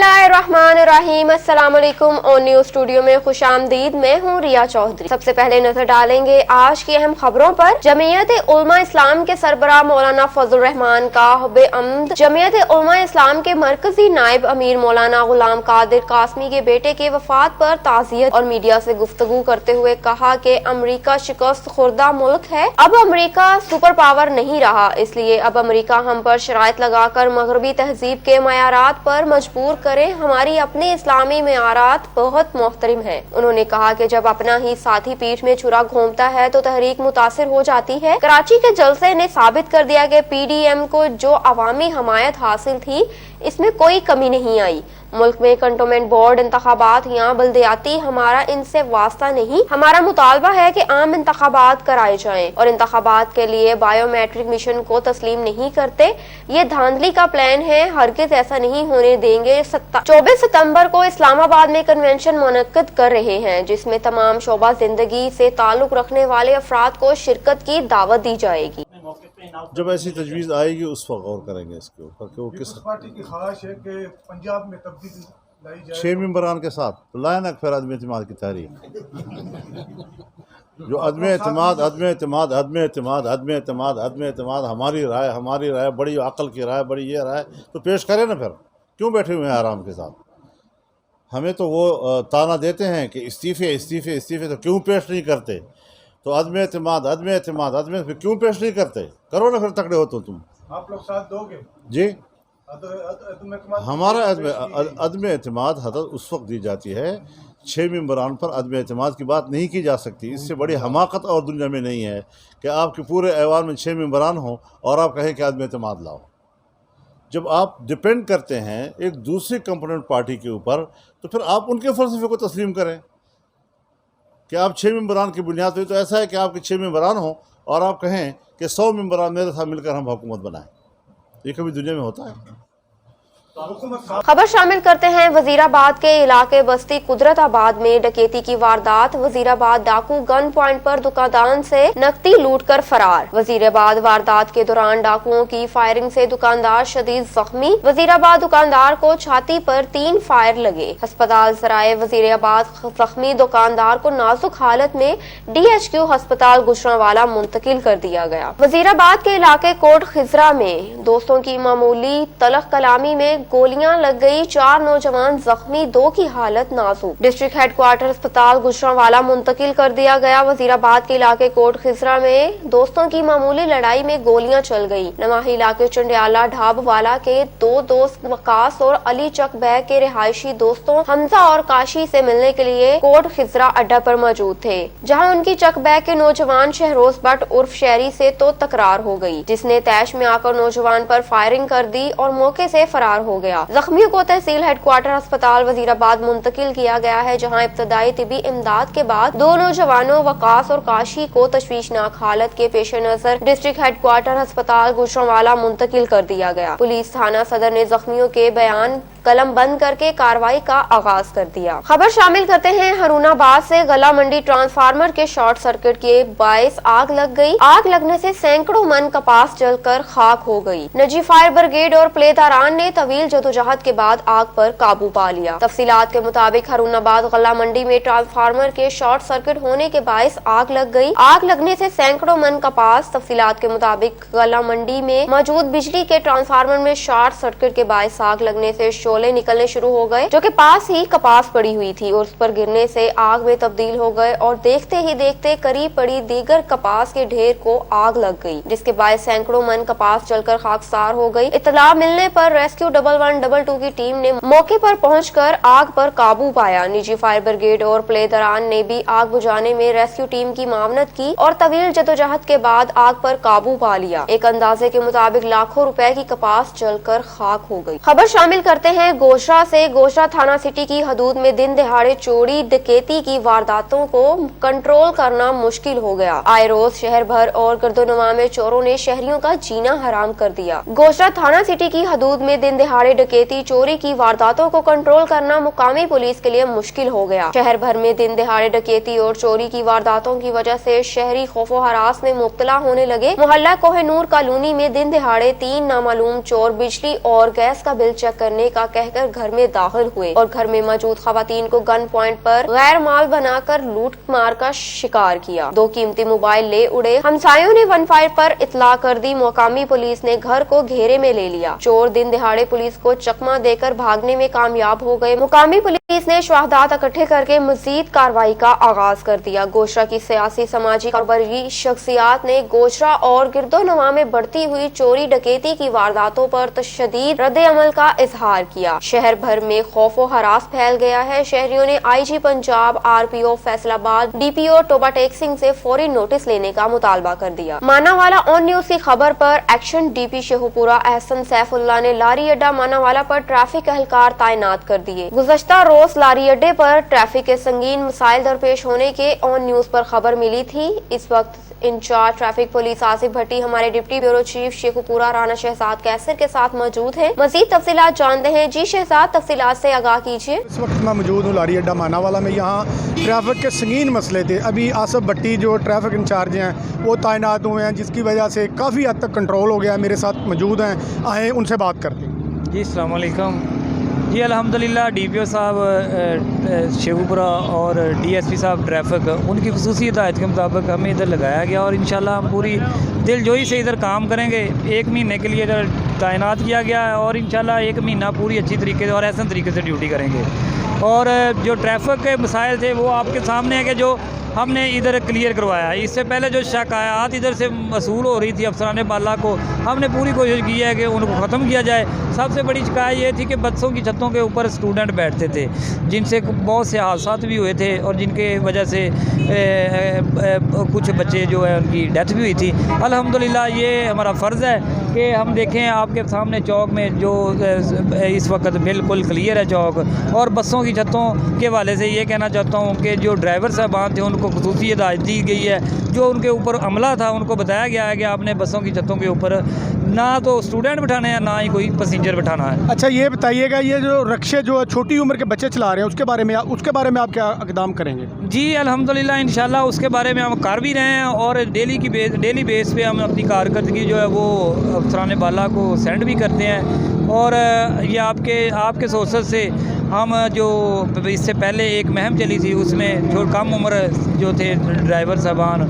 बिस्मिल्लाहिर्रहमानिर्रहीम। अस्सलाम वालेकुम। ऑन न्यूज स्टूडियो में खुशामदीद। मैं हूँ रिया चौधरी। सबसे पहले नजर डालेंगे आज की अहम खबरों पर। जमीयत उलमा इस्लाम के सरबराह मौलाना फजल रहमान का बेअमद जमीयत उलमा इस्लाम के मरकजी नायब अमीर मौलाना गुलाम कादिर कासमी के बेटे के वफात पर ताज़ियत और मीडिया से गुफ्तगू करते हुए कहा कि अमरीका शिकस्त खुर्दा मुल्क है, अब अमरीका सुपर पावर नहीं रहा, इसलिए अब अमरीका हम पर शराइत लगाकर मगरबी तहजीब के मयारात पर मजबूर करे। हमारी अपनी इस्लामी मयारात बहुत मोहतरम है। उन्होंने कहा कि जब अपना ही साथी पीठ में छुरा घोंपता है तो तहरीक मुतासिर हो जाती है। कराची के जलसे ने साबित कर दिया कि पीडीएम को जो अवामी हमायत हासिल थी इसमें कोई कमी नहीं आई। मुल्क में कंटोनमेंट बोर्ड इंतखाबात या बल्दियाती, हमारा इनसे वास्ता नहीं। हमारा मुतालबा है कि आम इंतखाबात कराए जाएं और इंतखाबात के लिए बायोमेट्रिक मिशन को तस्लीम नहीं करते। ये धांधली का प्लान है, हरगिज ऐसा नहीं होने देंगे। 24 सितंबर को इस्लामाबाद में कन्वेंशन मुनक्किद कर रहे हैं जिसमें तमाम शोबा जिंदगी से ताल्लुक रखने वाले अफराद को शिरकत की दावत दी जाएगी। जब ऐसी तजवीज़ आएगी उस पर गौर करेंगे इसके ऊपर कि वो किस पार्टी की ख्वाहिश है कि पंजाब में तब्दीली लाई जाए 6 मेंबरान के साथ तो लाए ना फिर अदम एतमाद की तारीख जो अदम एतमाद हमारी राय बड़ी अक्ल की राय, बड़ी ये राय तो पेश करें ना। फिर क्यों बैठे हुए हैं आराम के साथ? हमें तो वो ताना देते हैं कि इस्तीफे तो क्यों पेश नहीं करते? तो अदम एतमाद फिर क्यों पेश नहीं करते? करो ना फिर, तकड़े हो तो तुम। आप लोग साथ दोगे जी। हमारा अदम अदम एतमाद हदत उस वक्त दी जाती है 6 मेंबरान पर अदम एतमाद की बात नहीं की जा सकती। इससे बड़ी हमाकत और दुनिया में नहीं है कि आपके पूरे ऐवान में 6 मेंबरान हो और आप कहें कि अदम एतमाद लाओ। जब आप डिपेंड करते हैं एक दूसरी कंपोनेंट पार्टी के ऊपर तो फिर आप उनके फलसफे को तस्लीम करें कि आप 6 मेंबरान की बुनियाद पर। तो ऐसा है कि आपके 6 मेंबरान हो और आप कहें कि 100 मेंबरान मेरे साथ मिलकर हम हुकूमत बनाएं। ये कभी दुनिया में होता है? खबर शामिल करते हैं वजीराबाद के इलाके बस्ती कुदरताबाद में डकैती की वारदात। वजीराबाद डाकू गन पॉइंट पर दुकानदार से नकदी लूटकर फरार। वजीराबाद वारदात के दौरान डाकुओं की फायरिंग से दुकानदार शदीद जख्मी। वजीराबाद दुकानदार को छाती पर 3 फायर लगे। अस्पताल सराय वजीराबाद जख्मी दुकानदार को नाजुक हालत में DHQ अस्पताल गुजरांवाला मुंतकिल कर दिया गया। वजीराबाद के इलाके कोट खिजरा में दोस्तों की मामूली तलख कलामी में गोलियां लग गई, 4 नौजवान जख्मी, 2 की हालत नाजुक। डिस्ट्रिक्ट हेडक्वार्टर अस्पताल गुजरांवाला मुंतकिल कर दिया गया। वजीराबाद के इलाके कोट खिजरा में दोस्तों की मामूली लड़ाई में गोलियां चल गई। नवाही इलाके चंडियाला ढाबवाला के 2 दोस्त वकास और अली चक बैग के रिहायशी दोस्तों हमजा और काशी से मिलने के लिए कोट खिजरा अड्डा पर मौजूद थे, जहां उनकी चक बैग के नौजवान शहरोज भट्ट उर्फ शहरी से तो तकरार हो गई, जिसने तैश में आकर नौजवान पर फायरिंग कर दी और मौके से फरार हो गया। जख्मियों को तहसील हेडक्वार्टर अस्पताल वजीराबाद मुंतकिल किया गया है, जहां इब्तदाई तिबी इमदाद के बाद 2 नौजवानों वकास और काशी को तशवीशनाक हालत के पेश नजर डिस्ट्रिक्ट हेडक्वार्टर अस्पताल गुजरांवाला मुंतकिल कर दिया गया। पुलिस थाना सदर ने जख्मियों के बयान कलम बंद करके कार्रवाई का आगाज कर दिया। खबर शामिल करते हैं हरुणाबाद से। गला मंडी ट्रांसफार्मर के शॉर्ट सर्किट के बायस आग लग गई। आग लगने से सैकड़ों मन कपास जलकर खाक हो गई। निजी फायर ब्रिगेड और प्लेदारान ने तवील जदोजहद के बाद आग पर काबू पा लिया। तफसीलात के मुताबिक हरुणाबाद गला मंडी में ट्रांसफार्मर के शॉर्ट सर्किट होने के बायस आग लग गई। आग लगने से सैकड़ों मन कपास। तफसीलात के मुताबिक गला मंडी में मौजूद बिजली के ट्रांसफार्मर में शॉर्ट सर्किट के बायस आग लगने से शोले निकलने शुरू हो गए, जो कि पास ही कपास पड़ी हुई थी और उस पर गिरने से आग में तब्दील हो गए और देखते ही देखते करीब पड़ी दीगर कपास के ढेर को आग लग गई, जिसके बाद सैकड़ों मन कपास जलकर खाकसार हो गई। इत्तला मिलने पर रेस्क्यू 1112 की टीम ने मौके पर पहुंचकर आग पर काबू पाया। निजी फायर ब्रिगेड और प्लेदारान ने भी आग बुझाने में रेस्क्यू टीम की मावनत की और तवील जदोजहद के बाद आग पर काबू पा लिया। एक अंदाजे के मुताबिक लाखों रुपए की कपास जलकर खाक हो गई। खबर शामिल करते हैं गोशरा से। गोशरा थाना सिटी की हदूद में दिन दहाड़े चोरी डकैती की वारदातों को कंट्रोल करना मुश्किल हो गया। आए रोज शहर भर और गर्दोनवा में चोरों ने शहरियों का जीना हराम कर दिया। गोशरा थाना सिटी की हदूद में दिन दहाड़े डकैती चोरी की वारदातों को कंट्रोल करना मुकामी पुलिस के लिए मुश्किल हो गया। शहर भर में दिन दहाड़े डकैती और चोरी की वारदातों की वजह से शहरी खौफो हरास में मुब्तला होने लगे। मोहल्ला कोहिनूर कॉलोनी में दिन दहाड़े 3 नामालूम चोर बिजली और गैस का बिल चेक करने का कह कर घर में दाखिल हुए और घर में मौजूद खवातीन को गन पॉइंट पर गैर माल बनाकर लूट मार का शिकार किया। 2 कीमती मोबाइल ले उड़े। हमसायों ने 15 पर इतला कर दी। मुकामी पुलिस ने घर को घेरे में ले लिया। चोर दिन दिहाड़े पुलिस को चकमा देकर भागने में कामयाब हो गए। मुकामी पुलिस ने शवाहदात इकट्ठे करके मजीद कार्रवाई का आगाज कर दिया। गोशरा की सियासी, समाजी और बड़ी शख्सियात ने गोशरा और गिरदोनवा में बढ़ती हुई चोरी डकैती की वारदातों पर तशदीद रद्द अमल का इजहार किया। शहर भर में खौफ व हरास फैल गया है। शहरियों ने IG Punjab, RPO Faisalabad, DPO Toba Tek Singh से फौरी नोटिस लेने का मुतालबा कर दिया। मानावाला ऑन न्यूज की खबर पर एक्शन DP शेखुपुरा एहसन सैफुल्लाह ने लारी अड्डा मानावाला पर ट्रैफिक एहलकार तैनात कर दिए। गुज़श्ता रोज लारी अड्डे पर ट्रैफिक के संगीन मसाइल दरपेश होने के ऑन न्यूज पर खबर मिली थी। इस वक्त incharge traffic police Asif Bhatti हमारे deputy bureau chief Sheikhupura Rana Shahzad Qaiser के साथ मौजूद हैं। मजीद तफसीलात जानते हैं। जी शहजाद, तफसीलात से आगाह कीजिए। इस वक्त मैं मौजूद हूँ लारी अड्डा मानावाला में। यहाँ ट्रैफिक के संगीन मसले थे। अभी आसिफ भट्टी जो ट्रैफिक इंचार्ज हैं वो तैनात हुए हैं, जिसकी वजह से काफ़ी हद तक कंट्रोल हो गया। मेरे साथ मौजूद हैं, आए उनसे बात करते हैं। जी अस्सलाम वालेकुम। जी अल्हम्दुलिल्लाह DPO साहब शेखुपुरा और DSP साहब ट्रैफिक, उनकी खुसूसी हिदायत के मुताबिक हमें इधर लगाया गया और इंशाल्लाह हम पूरी दिलजोई से इधर काम करेंगे। 1 महीने के लिए इधर तैनात किया गया है और इंशाल्लाह 1 महीना पूरी अच्छी तरीके से और ऐसे तरीके से ड्यूटी करेंगे। और जो ट्रैफिक के मसाइल थे वो आपके सामने है कि जो हमने इधर क्लियर करवाया। इससे पहले जो शिकायत इधर से वसूल हो रही थी अफसरान बाला को, हमने पूरी कोशिश की है कि उनको ख़त्म किया जाए। सबसे बड़ी शिकायत ये थी कि बसों की छतों के ऊपर स्टूडेंट बैठते थे, जिनसे बहुत से हादसा भी हुए थे और जिनके वजह से कुछ बच्चे जो है उनकी डेथ भी हुई थी। अल्हम्दुलिल्लाह ये हमारा फ़र्ज़ है कि हम देखें आपके सामने चौक में जो इस वक्त बिल्कुल क्लियर है चौक। और बसों की छतों के हवाले से ये कहना चाहता हूँ कि जो ड्राइवर साहबान थे उनको खुसूसी हिदायत दी गई है। जो उनके ऊपर अमला था उनको बताया गया है कि आपने बसों की छतों के ऊपर ना तो स्टूडेंट बिठाने हैं ना ही कोई पैसेंजर बिठाना है। अच्छा, ये बताइएगा, ये जो रक्शे जो छोटी उम्र के बच्चे चला रहे हैं उसके बारे में आप क्या इक़दाम करेंगे? जी अल्हम्दुलिल्लाह इंशाल्लाह उसके बारे में हम कर भी रहे हैं और डेली बेस पे हम अपनी कारकर्दगी जो है वो अफसरान बाला को सेंड भी करते हैं। और ये आपके सोर्सेज से हम जो इससे पहले एक मुहिम चली थी उसमें जो कम उम्र जो थे ड्राइवर साहबान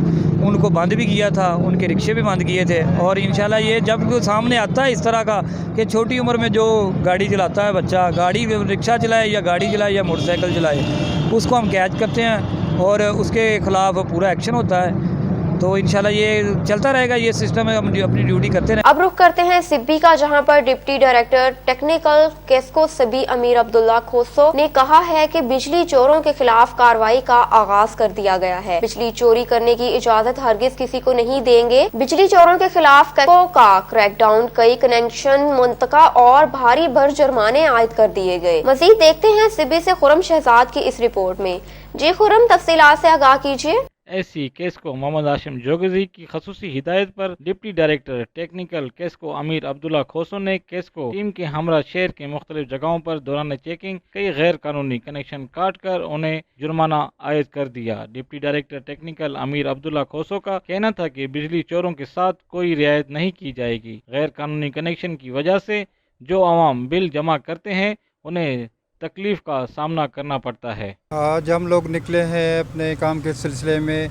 उनको बंद भी किया था, उनके रिक्शे भी बंद किए थे। और इंशाल्लाह ये जब सामने आता है इस तरह का कि छोटी उम्र में जो गाड़ी चलाता है बच्चा, गाड़ी रिक्शा चलाए या गाड़ी चलाए या मोटरसाइकिल चलाए, उसको हम कैच करते हैं और उसके ख़िलाफ़ पूरा एक्शन होता है। तो इंशाल्लाह ये चलता रहेगा, ये सिस्टम है, हम अपनी ड्यूटी करते रहें। अब रुख करते हैं सिब्बी का, जहां पर deputy director technical KESCO Sibi अमीर अब्दुल्ला खोसो ने कहा है कि बिजली चोरों के खिलाफ कार्रवाई का आगाज कर दिया गया है। बिजली चोरी करने की इजाजत हरगिज किसी को नहीं देंगे। बिजली चोरों के खिलाफ केस्को का क्रैकडाउन, कई कनेक्शन मुंतका और भारी भर जुर्माने आयद कर दिए गए। मजीद देखते हैं सिब्बी से खुरम शहजाद की इस रिपोर्ट में। जी खुरम, तफसीलात से आगाह कीजिए। ऐसी केस्को मोहम्मद हाशिम जोगजी की खसूसी हिदायत पर डिप्टी डायरेक्टर टेक्निकल केस्को अमीर अब्दुल्ला खोसो ने केस्को टीम के हमरा शहर के मुख्तलिफ जगहों पर दौरान चेकिंग कई गैर कानूनी कनेक्शन काट कर उन्हें जुर्माना आयद कर दिया। डिप्टी डायरेक्टर टेक्निकल अमीर अब्दुल्ला खोसो का कहना था कि बिजली चोरों के साथ कोई रियायत नहीं की जाएगी। गैर कानूनी कनेक्शन की वजह से जो आवाम बिल जमा करते हैं उन्हें तकलीफ का सामना करना पड़ता है। आज हम लोग निकले हैं अपने काम के सिलसिले में,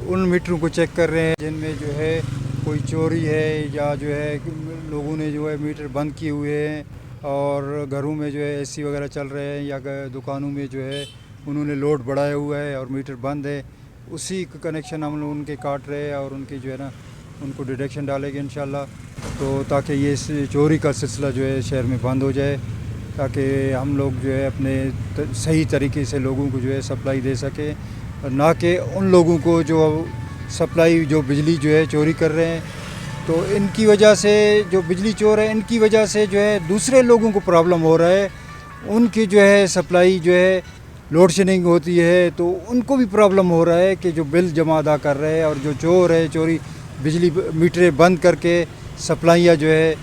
उन मीटरों को चेक कर रहे हैं जिनमें जो है कोई चोरी है या जो है लोगों ने जो है मीटर बंद किए हुए हैं और घरों में जो है AC वगैरह चल रहे हैं या दुकानों में जो है उन्होंने लोड बढ़ाया हुआ है और मीटर बंद है। उसी कनेक्शन हम लोग उनके काट रहे हैं और उनकी जो है ना उनको डिडक्शन डालेंगे इंशाल्लाह, तो ताकि ये चोरी का सिलसिला जो है शहर में बंद हो जाए, ताकि हम लोग जो है अपने सही तरीके से लोगों को जो है सप्लाई दे सकें, ना कि उन लोगों को जो सप्लाई जो बिजली जो है चोरी कर रहे हैं। तो इनकी वजह से जो बिजली चोर है इनकी वजह से जो है दूसरे लोगों को प्रॉब्लम हो रहा है। उनकी जो है सप्लाई जो है लोड शेडिंग होती है तो उनको भी प्रॉब्लम हो रहा है कि जो बिल जमा अदा कर रहे हैं और जो चोर है चोरी बिजली मीटरें बंद करके सप्लाइयाँ जो है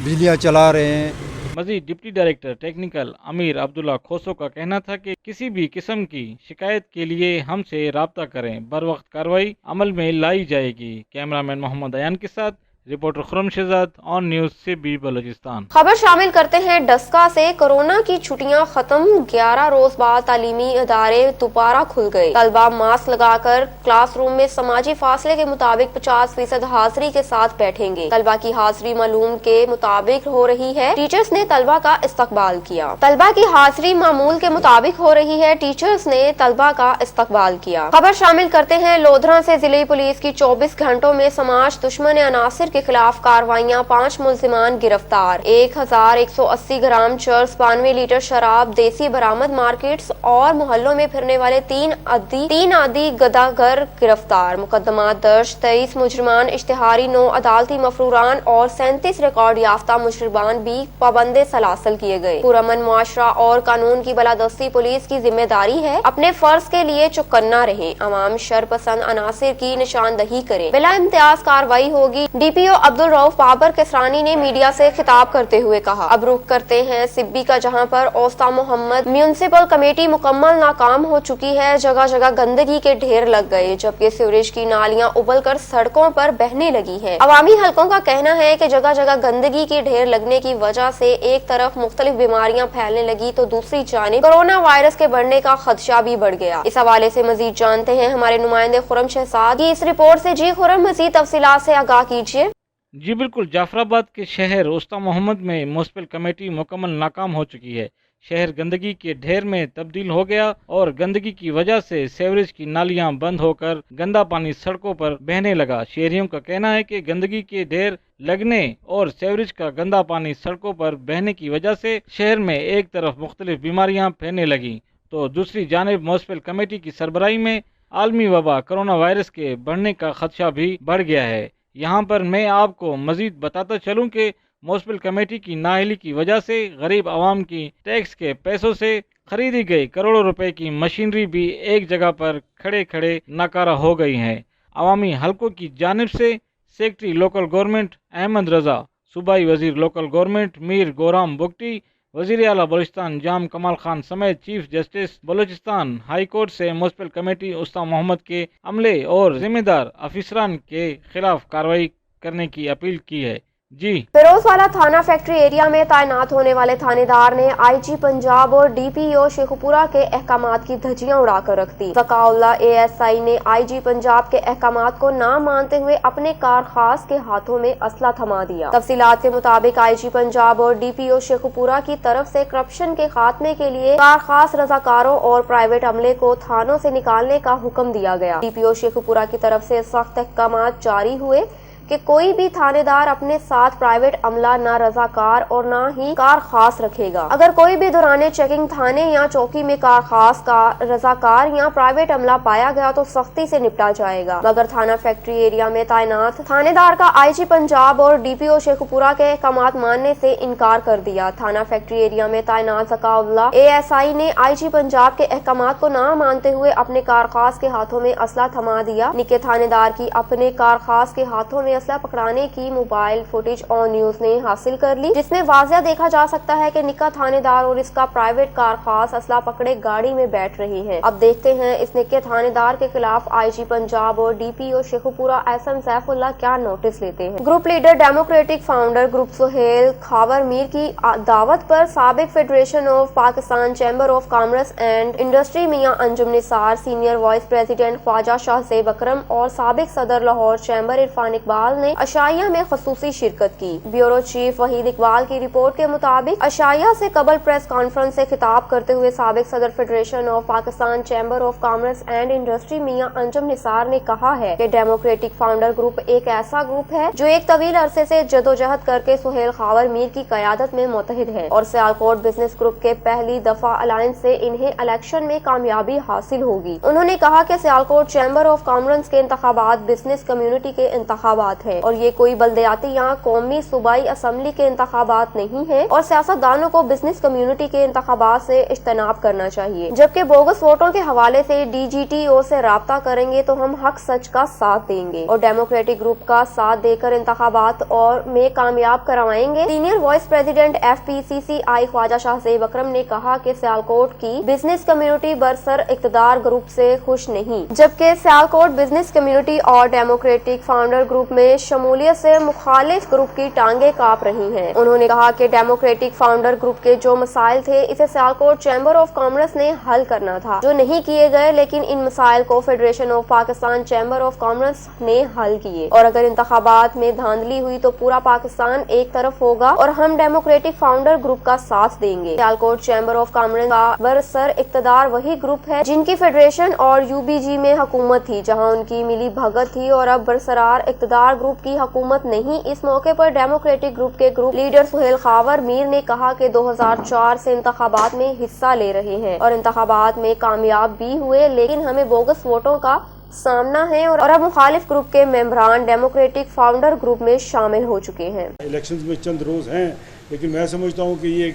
बिजलियाँ चला रहे हैं। मजीद डिप्टी डायरेक्टर टेक्निकल अमीर अब्दुल्ला खोसो का कहना था कि किसी भी किस्म की शिकायत के लिए हमसे राब्ता करें, बर वक्त कार्रवाई अमल में लाई जाएगी। कैमरामैन मोहम्मद अयान के साथ reporter Khurram Shahzad on news CB Balochistan. खबर शामिल करते हैं डस्का से। कोरोना की छुट्टियां खत्म, 11 रोज बाद तालीमी इदारे दोबारा खुल गए। तलबा मास्क लगाकर क्लासरूम में समाजी फासले के मुताबिक 50% हाजिरी के साथ बैठेंगे। तलबा की हाजिरी मालूम के मुताबिक हो रही है, टीचर्स ने तलबा का इस्तकबाल किया। तलबा की हाजिरी मामूल के मुताबिक हो रही है, टीचर्स ने तलबा का इस्तकबाल किया। खबर शामिल करते हैं लोधरा से। जिले पुलिस की 24 घंटों में समाज दुश्मन अनासिर के खिलाफ कार्रवाइयां, 5 मुलजिमान गिरफ्तार। 1180 ग्राम चर्स, 92 लीटर शराब देसी बरामद। मार्केट्स और मोहल्लों में फिरने वाले तीन आदि गदागर गिरफ्तार। मुकदमा दर्ज, 23 मुजरिमान इश्तिहारी, 9 अदालती मफरूरान और 37 रिकॉर्ड याफ्ता मुजरिमान भी पाबंदे सलासल किए गए। पुरअमन मुआशरा और कानून की बलादस्ती पुलिस की जिम्मेदारी है। अपने फर्ज के लिए चौकन्ना रहें, अवाम शरपसंद अनासिर की निशानदही करें, बिला इम्तियाज कार्रवाई होगी। DPO अब्दुल रऊफ बाबर किसरानी ने मीडिया से खिताब करते हुए कहा। अब रुख करते हैं सिब्बी का, जहां पर औस्ता मोहम्मद म्यूनिसिपल कमेटी मुकम्मल नाकाम हो चुकी है। जगह जगह गंदगी के ढेर लग गए, जबकि सीवरेज की नालियां उबलकर सड़कों पर बहने लगी हैं। अवामी हलकों का कहना है कि जगह जगह गंदगी के ढेर लगने की वजह से एक तरफ मुख्तलिफ बीमारियां फैलने लगी तो दूसरी जानिब कोरोना वायरस के बढ़ने का खदशा भी बढ़ गया। इस हवाले से मजीद जानते हैं हमारे नुमाइंदे खुरम शहजाद की इस रिपोर्ट से। जी खुरम, मजीद तफसीलात से आगाह कीजिए। जी बिल्कुल, जाफराबाद के शहर औस्ता मोहम्मद में म्यूनिसिपल कमेटी मुकम्मल नाकाम हो चुकी है। शहर गंदगी के ढेर में तब्दील हो गया और गंदगी की वजह से सीवरेज की नालियां बंद होकर गंदा पानी सड़कों पर बहने लगा। शहरियों का कहना है कि गंदगी के ढेर लगने और सीवरेज का गंदा पानी सड़कों पर बहने की वजह से शहर में एक तरफ मुख्तलिफ बीमारियां फैलने लगी तो दूसरी जानिब म्यूनिसिपल कमेटी की सरबराही में आलमी वबा कोरोना वायरस के बढ़ने का खदशा भी बढ़ गया है। यहाँ पर मैं आपको मजीद बताता चलूँ कि म्यूनिसिपल कमेटी की नाअहली की वजह से गरीब आवाम की टैक्स के पैसों से खरीदी गई करोड़ों रुपए की मशीनरी भी एक जगह पर खड़े खड़े नाकारा हो गई है। अवामी हलकों की जानिब से सेक्रेटरी लोकल गवर्नमेंट अहमद रजा, सूबाई वजीर लोकल गवर्नमेंट मीर गोराम बुगटी, वजीर आला बलूचिस्तान जाम कमाल खान समेत chief justice Balochistan high court से म्यूनिसिपल कमेटी औस्ता मोहम्मद के अमले और जिम्मेदार अफसरान के खिलाफ कार्रवाई करने की अपील की है। जी फिरोजवाला थाना फैक्ट्री एरिया में तैनात होने वाले थानेदार ने IG पंजाब और DPO शेखुपुरा के अहकामात की धज्जियां उड़ाकर रख दी। ज़काउल्लाह ASI ने IG पंजाब के अहकामात को ना मानते हुए अपने कार खास के हाथों में असला थमा दिया। तफसीलात के मुताबिक IG पंजाब और DPO शेखुपुरा की तरफ से करप्शन के खात्मे के लिए कार खास रजाकारों और प्राइवेट अमले को थानों से निकालने का हुक्म दिया गया। DPO शेखुपुरा की तरफ से सख्त अहकामात जारी हुए कि कोई भी थानेदार अपने साथ प्राइवेट अमला ना रजाकार और ना ही कार खास रखेगा। अगर कोई भी दौरान चेकिंग थाने या चौकी में कार खास का रजाकार या प्राइवेट अमला पाया गया तो सख्ती से निपटा जाएगा। मगर थाना फैक्ट्री एरिया में तैनात थानेदार का IG पंजाब और DPO शेखुपुरा के अहकामात मानने से इनकार कर दिया। थाना फैक्ट्री एरिया में तैनात ज़काउल्लाह ASI ने IG पंजाब के अहकामात को ना मानते हुए अपने कार खास के हाथों में असला थमा दिया। निके थानेदार की अपने कार खास के हाथों में असला पकड़ाने की मोबाइल फुटेज ऑन न्यूज ने हासिल कर ली, जिसमें वाज़िया देखा जा सकता है कि निका थानेदार और इसका प्राइवेट कार खास असला पकड़े गाड़ी में बैठ रही है। अब देखते हैं इस निके थानेदार के खिलाफ IG पंजाब और DPO शेखुपुरा SM सैफुल्लाह क्या नोटिस लेते हैं। Group leader democratic founder group Suhail Khawar Mir की दावत पर साबिक federation of Pakistan chamber of commerce and industry Mian Anjum Nisar, senior vice president Khawaja Shah Zeb Akram और साबिक सदर लाहौर चैम्बर इरफान इकबाल ने अशाइया में खसूसी शिरकत की। ब्यूरो चीफ वहीद इकबाल की रिपोर्ट के मुताबिक अशाइया से कबल प्रेस कॉन्फ्रेंस से खिताब करते हुए साबिक सदर federation of Pakistan chamber of commerce and industry Mian Anjum Nisar ने कहा है कि डेमोक्रेटिक फाउंडर ग्रुप एक ऐसा ग्रुप है जो एक तवील अरसे से जदोजहद करके सुहेल खावर मीर की कयादत में मुतहिद है और सियालकोट बिजनेस ग्रुप के पहली दफा अलायंस से इन्हें इलेक्शन में कामयाबी हासिल होगी। उन्होंने कहा कि सियालकोट चैम्बर ऑफ कॉमर्स के इंतखाबात बिजनेस कम्युनिटी के इंतखाबात है और ये कोई बल्दियाती या कौमी सूबाई असम्बली के इंतखाबात नहीं है और सियासतदानों को बिजनेस कम्युनिटी के इंतखाबात से इज्तनाब करना चाहिए। जबकि बोगस वोटों के हवाले से DGTO से राब्ता करेंगे तो हम हक सच का साथ देंगे और डेमोक्रेटिक ग्रुप का साथ देकर इंतखाबात और में कामयाब करवाएंगे। Senior vice president FPCCI Khawaja Shah Zeb Akram ने कहा कि सियालकोट की बिजनेस कम्युनिटी बरसर इक़्तिदार ग्रुप से खुश नहीं, जबकि सियालकोट बिजनेस कम्युनिटी और डेमोक्रेटिक फाउंडर ग्रुप में में शमूलियत से मुखालिफ ग्रुप की टांगें कांप रही हैं। उन्होंने कहा कि डेमोक्रेटिक फाउंडर ग्रुप के जो मसाइल थे इसे सियालकोट चैम्बर ऑफ कॉमर्स ने हल करना था, जो नहीं किए गए, लेकिन इन मसाइल को federation of Pakistan chamber of commerce ने हल किए। और अगर इंतखाबात में धांधली हुई तो पूरा पाकिस्तान एक तरफ होगा और हम डेमोक्रेटिक फाउंडर ग्रुप का साथ देंगे। सियालकोट चैम्बर ऑफ कॉमर्स का बरसर इक्तदार वही ग्रुप है जिनकी फेडरेशन और यूबीजी में हुकूमत थी, जहां उनकी मिली भगत थी, और अब बरसरार इक्तदार ग्रुप की हुकूमत नहीं। इस मौके पर डेमोक्रेटिक ग्रुप के ग्रुप लीडर सुहेल खावर मीर ने कहा कि 2004 से इंतखाबात में हिस्सा ले रहे हैं और इंतखाबात में कामयाब भी हुए, लेकिन हमें बोगस वोटों का सामना है और अब मुखालिफ ग्रुप के मेंबरान डेमोक्रेटिक फाउंडर ग्रुप में शामिल हो चुके हैं। इलेक्शंस में चंद रोज़ हैं, लेकिन मैं समझता हूँ कि ये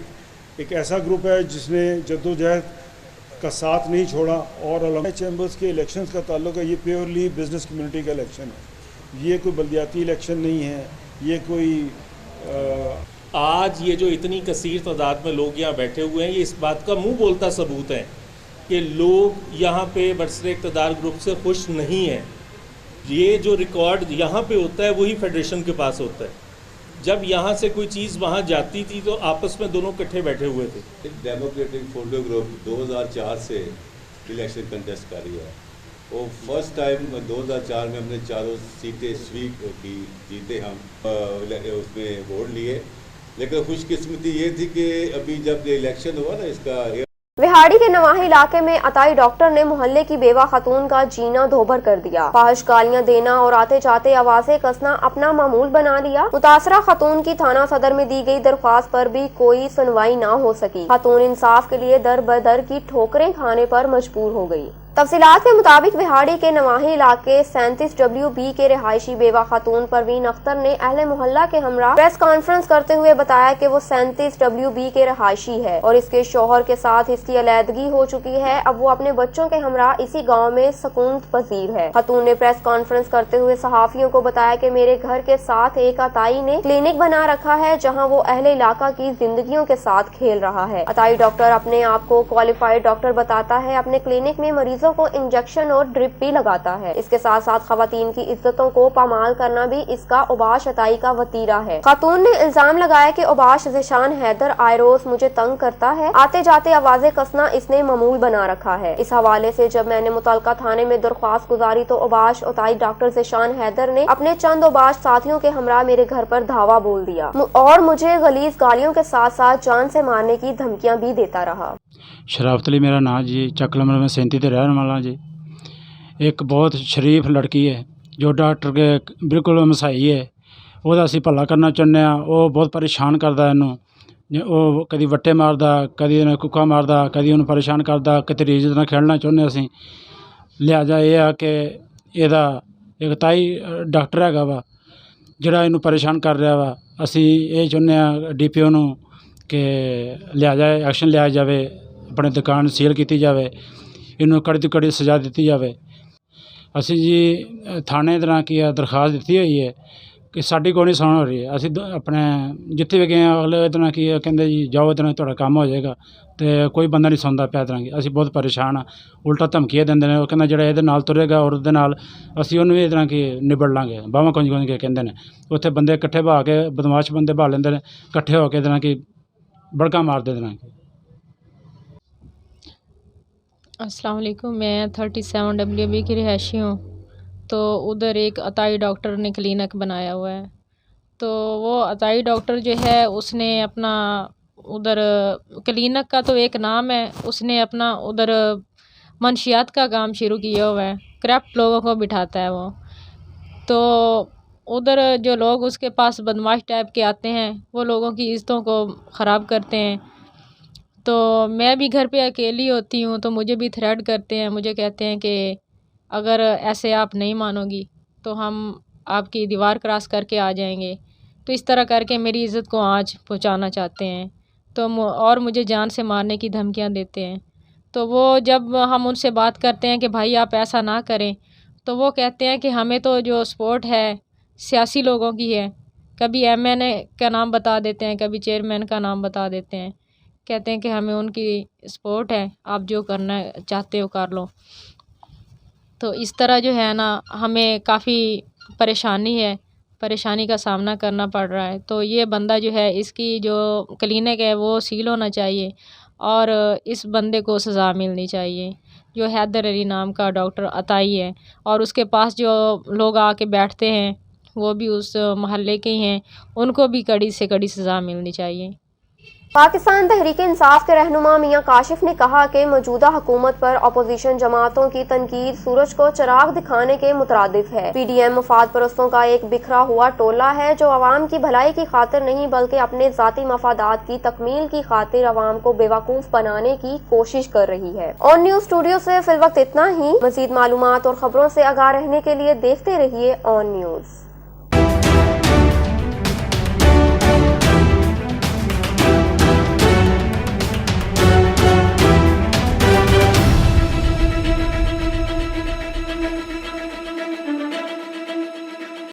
एक ऐसा ग्रुप है जिसने जद्दोजहद का साथ नहीं छोड़ा। और चैम्बर्स के इलेक्शंस का ताल्लुक है, ये प्योरली बिजनेस कम्युनिटी का इलेक्शन है, ये कोई बल्दियाती इलेक्शन नहीं है। ये कोई आज ये जो इतनी कसीर तादाद में लोग यहाँ बैठे हुए हैं, ये इस बात का मुंह बोलता सबूत है कि लोग यहाँ पे बरसरे इक़्तिदार ग्रुप से खुश नहीं हैं। ये जो रिकॉर्ड यहाँ पे होता है वही फेडरेशन के पास होता है। जब यहाँ से कोई चीज़ वहाँ जाती थी तो आपस में दोनों इकट्ठे बैठे हुए थे। डेमोक्रेटिक फाउंडर ग्रुप 2004 से इलेक्शन कंटेस्ट कर रही है। वो फर्स्ट टाइम 2004 में हमने चारों सीटें स्वीप की, जीते हम, उसमें वोट लिए। लेकिन खुशकिस्मती ये थी कि अभी जब ये इलेक्शन हुआ ना, इसका विहाड़ी के नवाही इलाके में अताई डॉक्टर ने मोहल्ले की बेवा खातून का जीना धोबर कर दिया। फाहिश गालियां देना और आते जाते आवाजें कसना अपना मामूल बना लिया। मुतासरा खातून की थाना सदर में दी गई दरख्वास्त पर भी कोई सुनवाई न हो सकी। खातून इंसाफ के लिए दर बदर की ठोकरें खाने पर मजबूर हो गई। तफसीलात के मुताबिक विहाड़ी के नवाही इलाके 37 WB के रिहायशी बेवा खातून परवीन अख्तर ने अहले मोहल्ला के हमरा प्रेस कॉन्फ्रेंस करते हुए बताया कि वो 37 WB के रिहायशी है और इसके शौहर के साथ इसकी अलैदगी हो चुकी है। अब वो अपने बच्चों के हमरा इसी गांव में सुकून पजीर है। खातून ने प्रेस कॉन्फ्रेंस करते हुए सहाफियों को बताया कि मेरे घर के साथ एक अताई ने क्लिनिक बना रखा है जहाँ वो अहले इलाका की जिंदगियों के साथ खेल रहा है। अताई डॉक्टर अपने आप को क्वालिफाइड डॉक्टर बताता है। अपने क्लिनिक में मरीजों को इंजेक्शन और ड्रिप भी लगाता है। इसके साथ साथ खवातीन की इज्जतों को पामाल करना भी इसका उबाश अताई का वतीरा है। खातून ने इल्जाम लगाया कि उबाश ज़िशान हैदर आए रोज मुझे तंग करता है, आते जाते आवाजें कसना इसने मामूल बना रखा है। इस हवाले से जब मैंने मुतलका थाने में दरख्वास्त गुजारी तो उबाश अताई डॉक्टर ज़िशान हैदर ने अपने चंद उबाश साथियों के हमरा मेरे घर पर धावा बोल दिया और मुझे गलीज गालियों के साथ साथ जान से मारने की धमकियां भी देता रहा। शराफत अली मेरा नाम जी, चक नंबर में 37 रहने वाला जी। एक बहुत शरीफ लड़की है जो डॉक्टर के बिल्कुल मसाई है, वो असी भला करना चाहते हैं। वो बहुत परेशान करता है इनू, वो कभी वट्टे मारदा, कभी इन्हें कुक्का मारदा, कभी उन्हें परेशान करता, कितने रीज नाल खेलना चाहते असी। लिहाजा यह है कि ਇਹਦਾ एक ताई डॉक्टर हैगा वा ਜਿਹੜਾ ਇਹਨੂੰ परेशान कर रहा वा। असी ये चाਹੁੰਦੇ ਹਾਂ DPO ਨੂੰ कि लिया जाए, एक्शन लिया जाए, अपने दुकान सील की जाए, इन्हों कड़ी तो कड़ी सज़ा दी जाए। असी जी थाने तरह की दरखास्त दी हुई है कि साड़ी कोई नहीं सुन हो रही है। असी अपने जिथे भी गए अगले इतना की कहते जी जाओ इतना थोड़ा काम हो जाएगा, तो कोई बंदा नहीं सुनता पिया तरह की। असी बहुत परेशान हाँ, उल्टा धमकियाँ देंगे ने। कहना जो ये तुरेगा और असी उन्होंने भी इतना की निबड़ लाँगे, बाहवां कुंज कुंज के कहते हैं। उत्थे बंदे इकट्ठे बहा के बदमाश बंदे बहा लेंगे, इकट्ठे होकर इतना की बड़का मार दे देना। अस्सलाम वालेकुम, मैं 37 WB की रिहायशी हूँ। तो उधर एक अताई डॉक्टर ने क्लिनिक बनाया हुआ है। तो वो अताई डॉक्टर जो है उसने अपना उधर क्लिनिक का तो एक नाम है, उसने अपना उधर मंशियात का काम शुरू किया हुआ है। करप्ट लोगों को बिठाता है वो। तो उधर जो लोग उसके पास बदमाश टाइप के आते हैं वो लोगों की इज्जतों को ख़राब करते हैं। तो मैं भी घर पे अकेली होती हूँ तो मुझे भी थ्रेट करते हैं, मुझे कहते हैं कि अगर ऐसे आप नहीं मानोगी तो हम आपकी दीवार क्रॉस करके आ जाएंगे। तो इस तरह करके मेरी इज़्ज़त को आँच पहुँचाना चाहते हैं। तो और मुझे जान से मारने की धमकियाँ देते हैं। तो वो जब हम उनसे बात करते हैं कि भाई आप ऐसा ना करें, तो वो कहते हैं कि हमें तो जो सपोर्ट है सियासी लोगों की है। कभी MNA का नाम बता देते हैं, कभी चेयरमैन का नाम बता देते हैं, कहते हैं कि हमें उनकी सपोर्ट है, आप जो करना चाहते हो कर लो। तो इस तरह जो है ना हमें काफ़ी परेशानी है। پریشانی کا سامنا کرنا پڑ رہا ہے. تو یہ بندہ جو ہے اس کی جو کلینک ہے وہ سیل ہونا چاہیے اور اس بندے کو سزا ملنی چاہیے جو حیدر علی نام کا ڈاکٹر عطائی ہے. اور اس کے پاس جو لوگ آ کے بیٹھتے ہیں وہ بھی اس محلے کے ہی ہیں, ان کو بھی کڑی سے کڑی سزا ملنی چاہیے. پاکستان تحریک انصاف کے رہنما میاں کاشف نے کہا کہ موجودہ حکومت پر اپوزیشن جماعتوں کی تنقید سورج کو چراغ دکھانے کے مترادف ہے. پی ڈی ایم مفاد پرستوں کا ایک بکھرا ہوا ٹولہ ہے جو عوام کی بھلائی کی خاطر نہیں بلکہ اپنے ذاتی مفادات کی تکمیل کی خاطر عوام کو بیوقوف بنانے کی کوشش کر رہی ہے. آن نیوز اسٹوڈیو سے فی الوقت اتنا ہی. مزید معلومات اور خبروں سے آگاہ رہنے کے لیے دیکھتے رہیے آن نیوز.